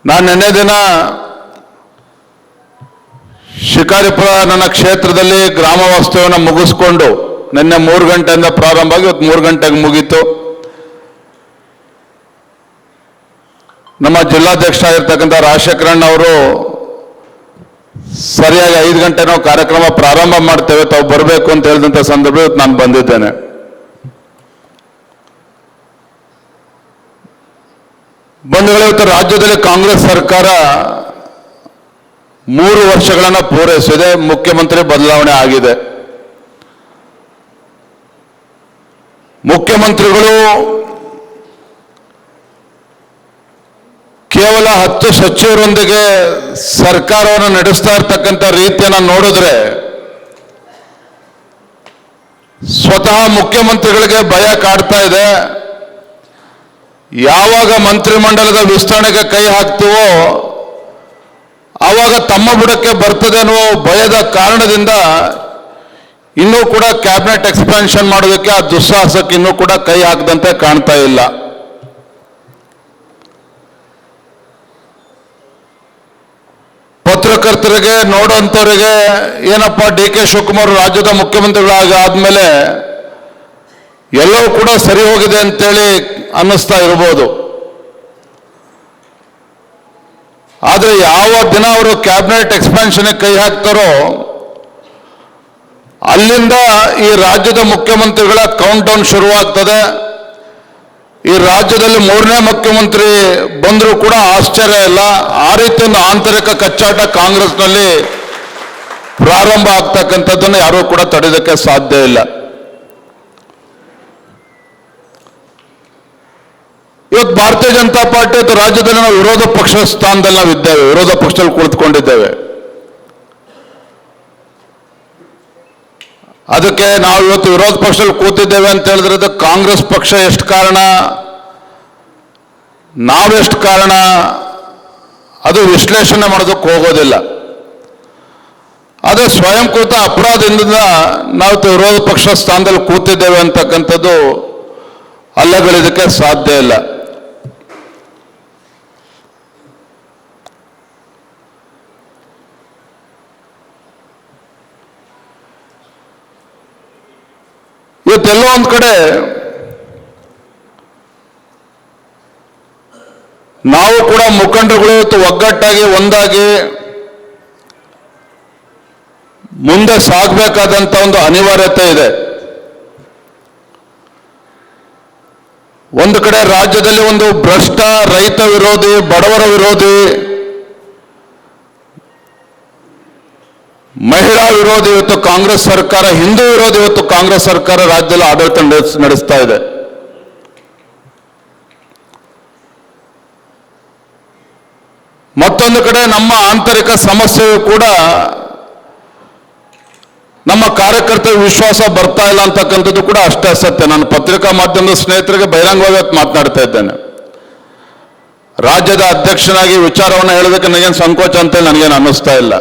ನಾನು ನಿನ್ನೆ ದಿನ ಶಿಕಾರಿಪುರ ನನ್ನ ಕ್ಷೇತ್ರದಲ್ಲಿ ಗ್ರಾಮ ವಾಸ್ತವ್ಯವನ್ನು ಮುಗಿಸ್ಕೊಂಡು ನಿನ್ನೆ 3 ಗಂಟೆಯಿಂದ ಪ್ರಾರಂಭ ಆಗಿ ಇವತ್ತು 3 ಗಂಟೆಗೆ ಮುಗೀತು. ನಮ್ಮ ಜಿಲ್ಲಾಧ್ಯಕ್ಷ ಆಗಿರ್ತಕ್ಕಂಥ ರಾಜಶೇಖರಣ್ಣ ಅವರು ಸರಿಯಾಗಿ 5 ಗಂಟೆ ನಾವು ಕಾರ್ಯಕ್ರಮ ಪ್ರಾರಂಭ ಮಾಡ್ತೇವೆ, ತಾವು ಬರಬೇಕು ಅಂತ ಹೇಳಿದಂಥ ಸಂದರ್ಭ ನಾನು ಬಂದಿದ್ದೇನೆ. ಬಂಧುಗಳೇ, ಇವತ್ತು ರಾಜ್ಯದಲ್ಲಿ ಕಾಂಗ್ರೆಸ್ ಸರ್ಕಾರ 3 ವರ್ಷಗಳನ್ನು ಪೂರೈಸಿದೆ. ಮುಖ್ಯಮಂತ್ರಿ ಬದಲಾವಣೆ ಆಗಿದೆ. ಮುಖ್ಯಮಂತ್ರಿಗಳು ಕೇವಲ 10 ಸಚಿವರೊಂದಿಗೆ ಸರ್ಕಾರವನ್ನು ನಡೆಸ್ತಾ ಇರ್ತಕ್ಕಂಥ ರೀತಿಯನ್ನು ನೋಡಿದ್ರೆ ಸ್ವತಃ ಮುಖ್ಯಮಂತ್ರಿಗಳಿಗೆ ಭಯ ಕಾಡ್ತಾ ಇದೆ. ಯಾವಾಗ ಮಂತ್ರಿಮಂಡಲದ ವಿಸ್ತರಣೆಗೆ ಕೈ ಹಾಕ್ತೀವೋ ಆವಾಗ ತಮ್ಮ ಬುಡಕ್ಕೆ ಬರ್ತದೆ ಅನ್ನುವ ಭಯದ ಕಾರಣದಿಂದ ಇನ್ನೂ ಕೂಡ ಕ್ಯಾಬಿನೆಟ್ ಎಕ್ಸ್ಪಾನ್ಷನ್ ಮಾಡೋದಕ್ಕೆ ಆ ದುಸ್ಸಾಹಸಕ್ಕೆ ಇನ್ನೂ ಕೂಡ ಕೈ ಹಾಕದಂತೆ ಕಾಣ್ತಾ ಇಲ್ಲ. ಪತ್ರಕರ್ತರಿಗೆ ನೋಡುವಂಥವರಿಗೆ ಏನಪ್ಪ DK ಶಿವಕುಮಾರ್ ರಾಜ್ಯದ ಮುಖ್ಯಮಂತ್ರಿಗಳಾದ್ಮೇಲೆ ಎಲ್ಲವೂ ಕೂಡ ಸರಿ ಹೋಗಿದೆ ಅಂತೇಳಿ ಅನ್ನಿಸ್ತಾ ಇರ್ಬೋದು. ಆದರೆ ಯಾವ ದಿನ ಅವರು ಕ್ಯಾಬಿನೆಟ್ ಎಕ್ಸ್ಪಾನ್ಷನ್ಗೆ ಕೈ ಹಾಕ್ತಾರೋ ಅಲ್ಲಿಂದ ಈ ರಾಜ್ಯದ ಮುಖ್ಯಮಂತ್ರಿಗಳ ಕೌಂಟ್ ಡೌನ್ ಶುರುವಾಗ್ತದೆ. ಈ ರಾಜ್ಯದಲ್ಲಿ 3ನೇ ಮುಖ್ಯಮಂತ್ರಿ ಬಂದರೂ ಕೂಡ ಆಶ್ಚರ್ಯ ಇಲ್ಲ. ಆ ರೀತಿ ಒಂದು ಆಂತರಿಕ ಕಚ್ಚಾಟ ಕಾಂಗ್ರೆಸ್ನಲ್ಲಿ ಪ್ರಾರಂಭ ಆಗ್ತಕ್ಕಂಥದ್ದನ್ನು ಯಾರೂ ಕೂಡ ತಡೆಯೋದಕ್ಕೆ ಸಾಧ್ಯ ಇಲ್ಲ. ಇವತ್ತು ಭಾರತೀಯ ಜನತಾ ಪಾರ್ಟಿ ಮತ್ತು ರಾಜ್ಯದಲ್ಲಿ ನಾವು ವಿರೋಧ ಪಕ್ಷ ಸ್ಥಾನದಲ್ಲಿ ನಾವು ಇದ್ದೇವೆ, ವಿರೋಧ ಪಕ್ಷದಲ್ಲಿ ಕುಳಿತುಕೊಂಡಿದ್ದೇವೆ. ಅದಕ್ಕೆ ನಾವು ಇವತ್ತು ವಿರೋಧ ಪಕ್ಷದಲ್ಲಿ ಕೂತಿದ್ದೇವೆ ಅಂತ ಹೇಳಿದ್ರೆ ಅದು ಕಾಂಗ್ರೆಸ್ ಪಕ್ಷ ಎಷ್ಟು ಕಾರಣ, ನಾವೆಷ್ಟು ಕಾರಣ, ಅದು ವಿಶ್ಲೇಷಣೆ ಮಾಡೋದಕ್ಕೆ ಹೋಗೋದಿಲ್ಲ. ಆದರೆ ಸ್ವಯಂಕೃತ ಅಪರಾಧದಿಂದ ನಾವು ವಿರೋಧ ಪಕ್ಷ ಸ್ಥಾನದಲ್ಲಿ ಕೂತಿದ್ದೇವೆ ಅಂತಕ್ಕಂಥದ್ದು ಅಲ್ಲಗಳಿದಕ್ಕೆ ಸಾಧ್ಯ ಇಲ್ಲ. ಇವತ್ತೆಲ್ಲೋ ಒಂದು ಕಡೆ ನಾವು ಕೂಡ ಮುಖಂಡರುಗಳು ಇವತ್ತು ಒಗ್ಗಟ್ಟಾಗಿ ಒಂದಾಗಿ ಮುಂದೆ ಸಾಗಬೇಕಾದಂಥ ಒಂದು ಅನಿವಾರ್ಯತೆ ಇದೆ. ಒಂದು ಕಡೆ ರಾಜ್ಯದಲ್ಲಿ ಒಂದು ಭ್ರಷ್ಟ, ರೈತ ವಿರೋಧಿ, ಬಡವರ ವಿರೋಧಿ, ಮಹಿಳಾ ವಿರೋಧಿ ಇವತ್ತು ಕಾಂಗ್ರೆಸ್ ಸರ್ಕಾರ, ಹಿಂದೂ ವಿರೋಧಿ ಇವತ್ತು ಕಾಂಗ್ರೆಸ್ ಸರ್ಕಾರ ರಾಜ್ಯದಲ್ಲಿ ಆಡಳಿತ ನಡೆಸ್ತಾ ಇದೆ. ಮತ್ತೊಂದು ಕಡೆ ನಮ್ಮ ಆಂತರಿಕ ಸಮಸ್ಯೆಯು ಕೂಡ ನಮ್ಮ ಕಾರ್ಯಕರ್ತರ ವಿಶ್ವಾಸ ಬರ್ತಾ ಇಲ್ಲ ಅಂತಕ್ಕಂಥದ್ದು ಕೂಡ ಅಷ್ಟೇ ಸತ್ಯ. ನಾನು ಪತ್ರಿಕಾ ಮಾಧ್ಯಮದ ಸ್ನೇಹಿತರಿಗೆ ಬಹಿರಂಗವಾಗಿ ಮಾತನಾಡ್ತಾ ಇದ್ದೇನೆ. ರಾಜ್ಯದ ಅಧ್ಯಕ್ಷನಾಗಿ ವಿಚಾರವನ್ನು ಹೇಳೋದಕ್ಕೆ ನನಗೇನು ಸಂಕೋಚ ಅಂತೇಳಿ ನನಗೇನು ಅನ್ನಿಸ್ತಾ ಇಲ್ಲ.